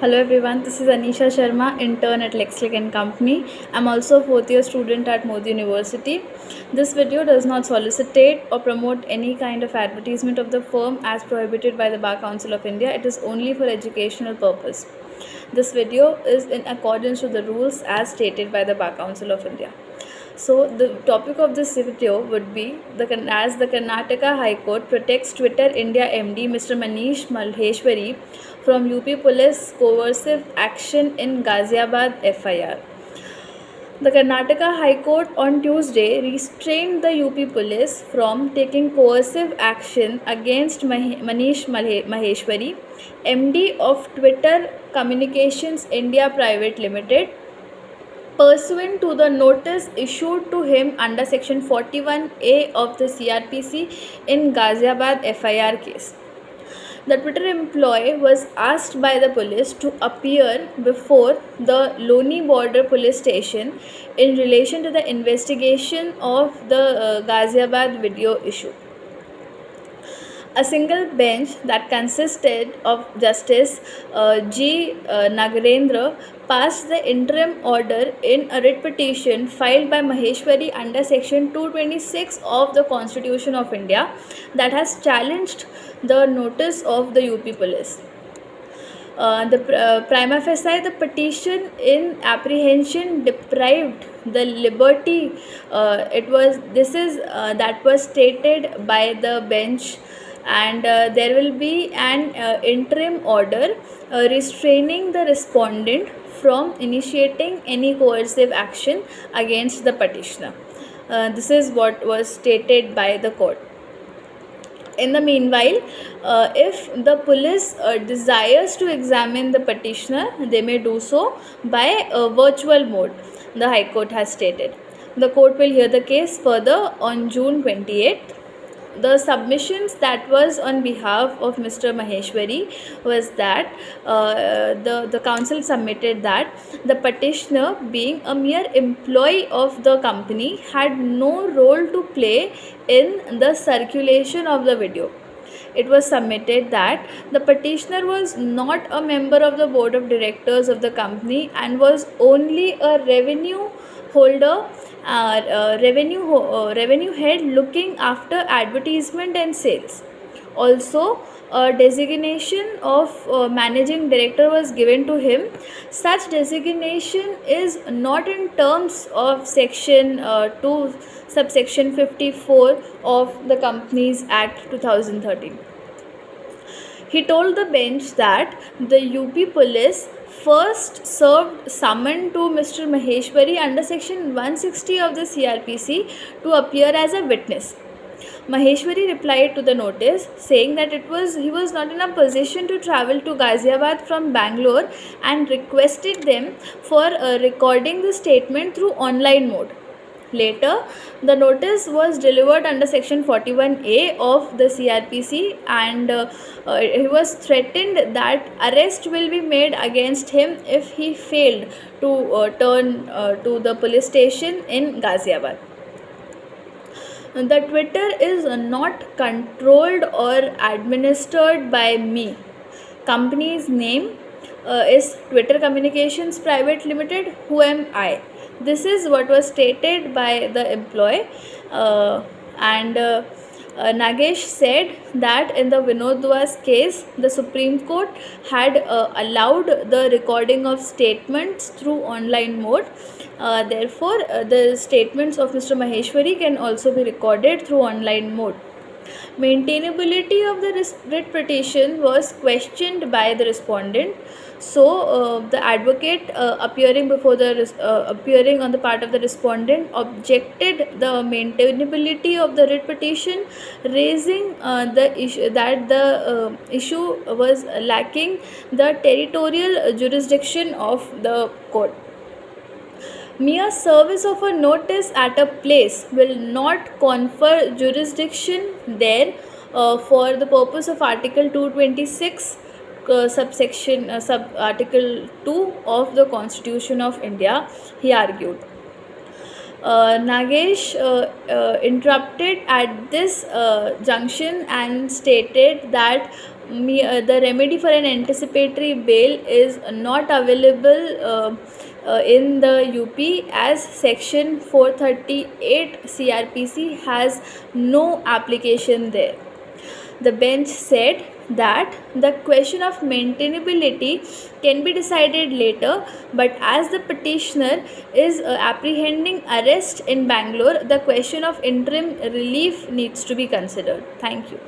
Hello everyone, this is Anisha Sharma, intern at Lexlic and Company. I'm also a fourth year student at Modi University. This video does not solicitate or promote any kind of advertisement of the firm as prohibited by the Bar Council of India. It is only for educational purpose. This video is in accordance with the rules as stated by the Bar Council of India. So the topic of this video would be as the Karnataka High Court protects Twitter India MD Mr. Manish Malheshwari from UP Police coercive action in Ghaziabad FIR. The Karnataka High Court on Tuesday restrained the UP Police from taking coercive action against Manish Maheshwari, MD of Twitter Communications India Private Limited, pursuant to the notice issued to him under Section 41A of the CRPC in Ghaziabad FIR case. The Twitter employee was asked by the police to appear before the Loni Border Police Station in relation to the investigation of the Ghaziabad video issue. A single bench that consisted of Justice G. Nagarendra passed the interim order in a writ petition filed by Maheshwari under Section 226 of the Constitution of India that has challenged the notice of the UP police. Prima facie, the petition in apprehension deprived the liberty. That was stated by the bench, and there will be an interim order restraining the respondent from initiating any coercive action against the petitioner. This is what was stated by the court. In the meanwhile, if the police desires to examine the petitioner, they may do so by virtual mode, the High Court has stated. The court will hear the case further on June 28th. The submissions that was on behalf of Mr. Maheshwari was that the council submitted that the petitioner, being a mere employee of the company, had no role to play in the circulation of the video. It was submitted that the petitioner was not a member of the board of directors of the company and was only a revenue holder, revenue head looking after advertisement and sales. Also, a designation of managing director was given to him. Such designation is not in terms of section 2 subsection 54 of the Companies Act 2013. He told the bench that the UP police first served summon to Mr. Maheshwari under section 160 of the CRPC to appear as a witness. Maheshwari replied to the notice saying that he was not in a position to travel to Ghaziabad from Bangalore and requested them for recording the statement through online mode. Later, the notice was delivered under Section 41A of the CRPC, and he was threatened that arrest will be made against him if he failed to turn to the police station in Ghaziabad. The Twitter is not controlled or administered by me. Company's name is Twitter Communications Private Limited. Who am I? This is what was stated by the employee, and Nagesh said that in the Vinod Dua's case, the Supreme Court had allowed the recording of statements through online mode. Therefore, the statements of Mr. Maheshwari can also be recorded through online mode. Maintainability of the writ petition was questioned by the respondent. So the advocate appearing on the part of the respondent objected the maintainability of the writ petition, raising the issue that the issue was lacking the territorial jurisdiction of the court. Mere service of a notice at a place will not confer jurisdiction there for the purpose of Article 226 sub Article 2 of the Constitution of India, he argued. Nagesh interrupted at this junction and stated that the remedy for an anticipatory bail is not available in the UP, as section 438 CRPC has no application there. The bench said that the question of maintainability can be decided later, but as the petitioner is apprehending arrest in Bangalore, the question of interim relief needs to be considered. Thank you.